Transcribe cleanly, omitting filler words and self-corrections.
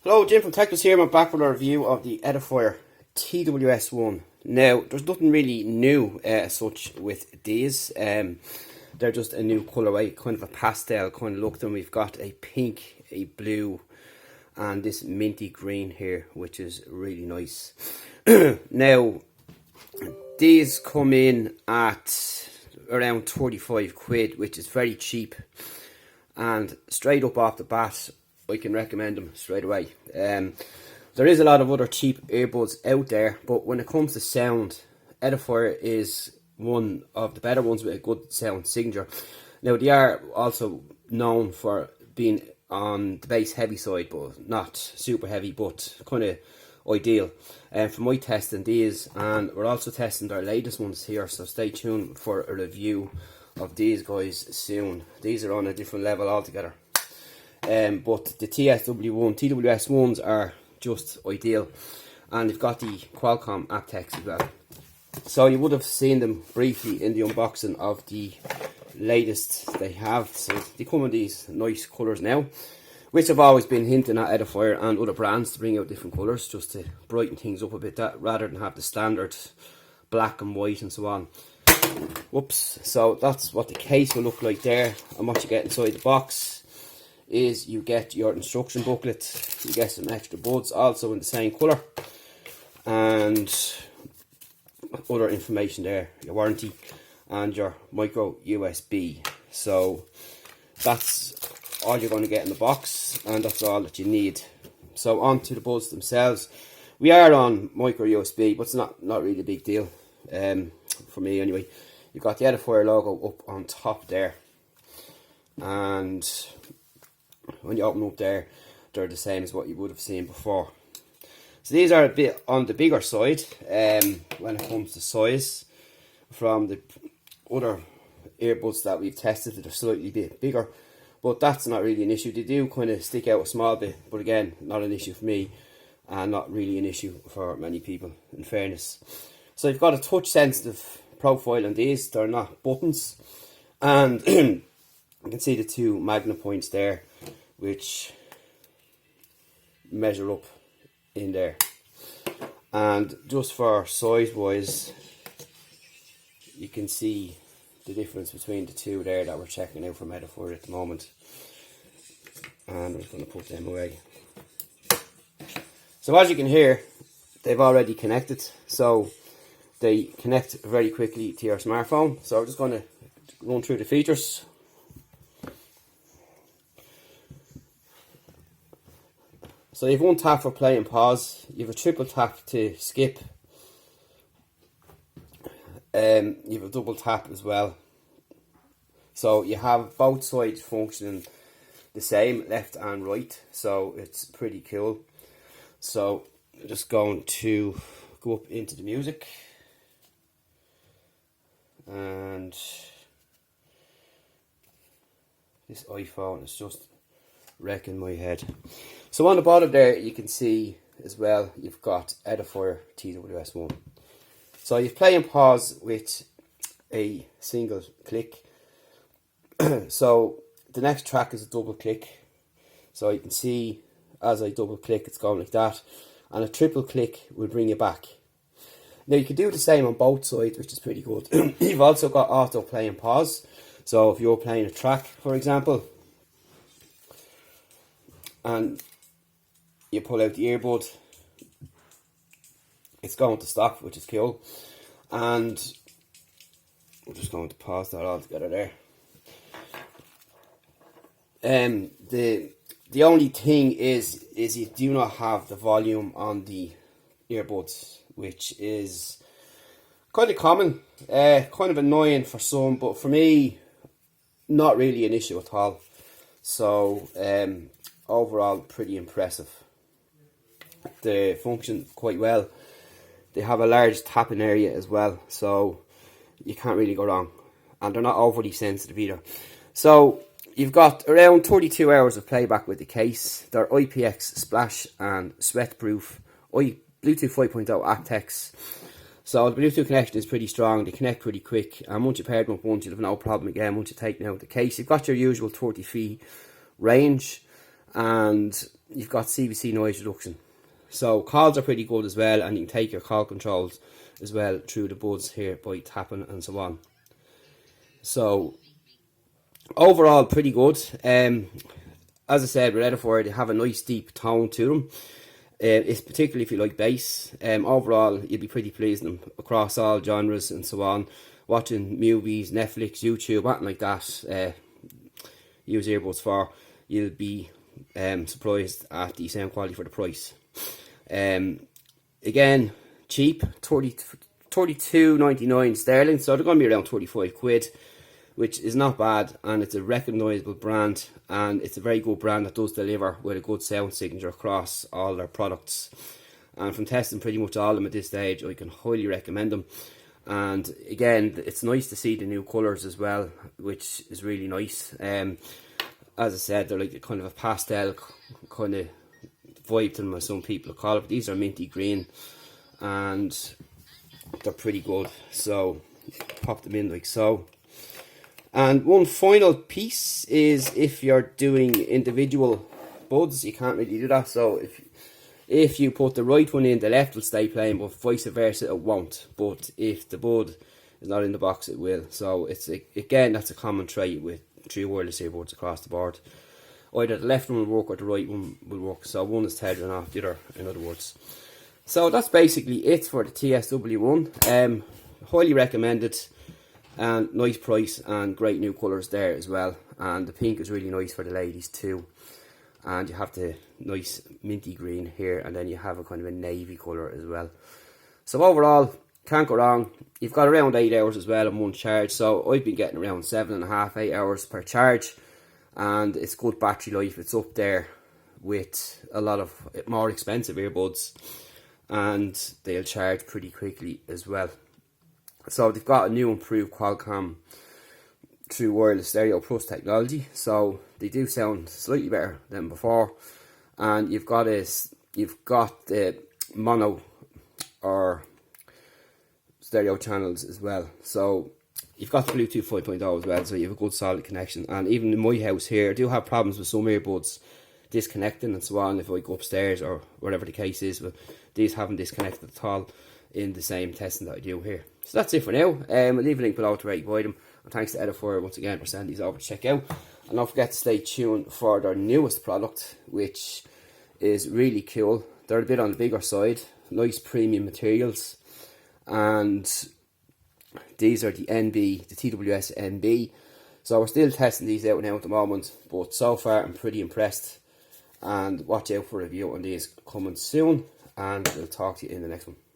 Hello, Jim from TWS here. I'm back with a review of the Edifier TWS1. Now, there's nothing really new as such with these. They're just a new colourway, kind of a pastel kind of look to them. We've got a pink, a blue, and this minty green here, which is really nice. Now, these come in at around 35 quid, which is very cheap. And straight up off the bat, I can recommend them straight away. There is a lot of other cheap earbuds out there, but when it comes to sound, Edifier is one of the better ones with a good sound signature. Now, they are also known for being on the bass heavy side, but not super heavy, but kind of ideal. For my testing these, and we're also testing their latest ones here, so stay tuned for a review of these guys soon. These are on a different level altogether. But the TWS1s are just ideal, and they've got the Qualcomm aptX as well. So you would have seen them briefly in the unboxing of the latest they have. So they come in these nice colours now, which I've always been hinting at Edifier and other brands to bring out different colours just to brighten things up a bit, rather than have the standard black and white and so on. Whoops. So that's what the case will look like there, and what you get inside the box is you get your instruction booklet, you get some extra buds also in the same colour, and other information there, your warranty and your micro USB. So that's all you're going to get in the box, and that's all that you need. So on to the buds themselves. We are on micro USB, but it's not really a big deal, for me anyway. You've got the Edifier logo up on top there, and when you open up there, they're the same as what you would have seen before. So these are a bit on the bigger side when it comes to size. From the other earbuds that we've tested, they're slightly bit bigger, but that's not really an issue. They do kind of stick out a small bit, but again, not an issue for me, and not really an issue for many people, in fairness. So you've got a touch sensitive profile on these. They're not buttons, and you can see the two magnet points there, which measure up in there. And just for size wise, you can see the difference between the two there that we're checking out from Edifier at the moment. And I'm just going to put them away. So as you can hear, they've already connected, so they connect very quickly to your smartphone. So I'm just going to run through the features. So you have one tap for play and pause, you have a triple tap to skip, you have a double tap as well. So you have both sides functioning the same, left and right, so it's pretty cool. So I'm just going to go up into the music, and this iPhone is just wrecking my head. So on the bottom there, you can see as well, you've got Edifier TWS1. So you play and pause with a single click. So the next track is a double click. So you can see as I double click, it's going like that, and a triple click will bring you back. Now you can do the same on both sides, which is pretty good. You've also got auto play and pause. So if you're playing a track, for example, and you pull out the earbud, it's going to stop, which is cool. And I'm just going to pause that all together there. The only thing is you do not have the volume on the earbuds, which is kind of common, kind of annoying for some, but for me, not really an issue at all. So overall, pretty impressive. They function quite well. They have a large tapping area as well, so you can't really go wrong, and they're not overly sensitive either. So you've got around 32 hours of playback with the case. They're IPX splash and sweat proof, Bluetooth 5.0 aptX. So the Bluetooth connection is pretty strong, they connect pretty quick, and once you've paired them up once, you'll have no problem again once you've taken out the case. You've got your usual 30 feet range, and you've got CVC noise reduction. So calls are pretty good as well, and you can take your call controls as well through the buds here by tapping and so on. So overall pretty good. As I said, with Edifier, they have a nice deep tone to them. It's particularly if you like bass. Overall, you'll be pretty pleased with them across all genres and so on. Watching movies, Netflix, YouTube, anything like that, use earbuds for, you'll be surprised at the sound quality for the price. Again, cheap, 32.99 sterling, so they're going to be around 35 quid, which is not bad, and it's a recognisable brand, and it's a very good brand that does deliver with a good sound signature across all their products. And from testing pretty much all of them at this stage, I can highly recommend them. And again, it's nice to see the new colours as well, which is really nice. As I said, they're like kind of a pastel kind of vibe to them, as some people call it. But these are minty green, and they're pretty good. So pop them in like so. And one final piece is if you're doing individual buds, you can't really do that. So if you put the right one in, the left will stay playing, but vice versa it won't. But if the bud is not in the box, it will. So it's again, that's a common trait with true wireless earbuds across the board. Either the left one will work or the right one will work. So one is tethering off the other, in other words. So that's basically it for the TWS1. Highly recommended, and nice price and great new colours there as well. And the pink is really nice for the ladies too. And you have the nice minty green here, and then you have a kind of a navy colour as well. So overall, can't go wrong. You've got around 8 hours as well in one charge, so I've been getting around 7.5, 8 hours per charge, and it's good battery life. It's up there with a lot of more expensive earbuds, and they'll charge pretty quickly as well. So they've got a new improved Qualcomm True Wireless Stereo Plus technology, so they do sound slightly better than before. And you've got the mono or stereo channels as well. So you've got the Bluetooth 5.0 as well, so you have a good solid connection. And even in my house here, I do have problems with some earbuds disconnecting and so on if I go upstairs or whatever the case is, but these haven't disconnected at all in the same testing that I do here. So that's it for now. I'll leave a link below to where you can buy them. And thanks to Edifier once again for sending these over to check out. And don't forget to stay tuned for their newest product, which is really cool. They're a bit on the bigger side, nice premium materials. And these are the NB, the TWS NB. So we're still testing these out now at the moment, but so far I'm pretty impressed. And watch out for a review on these coming soon, and we'll talk to you in the next one.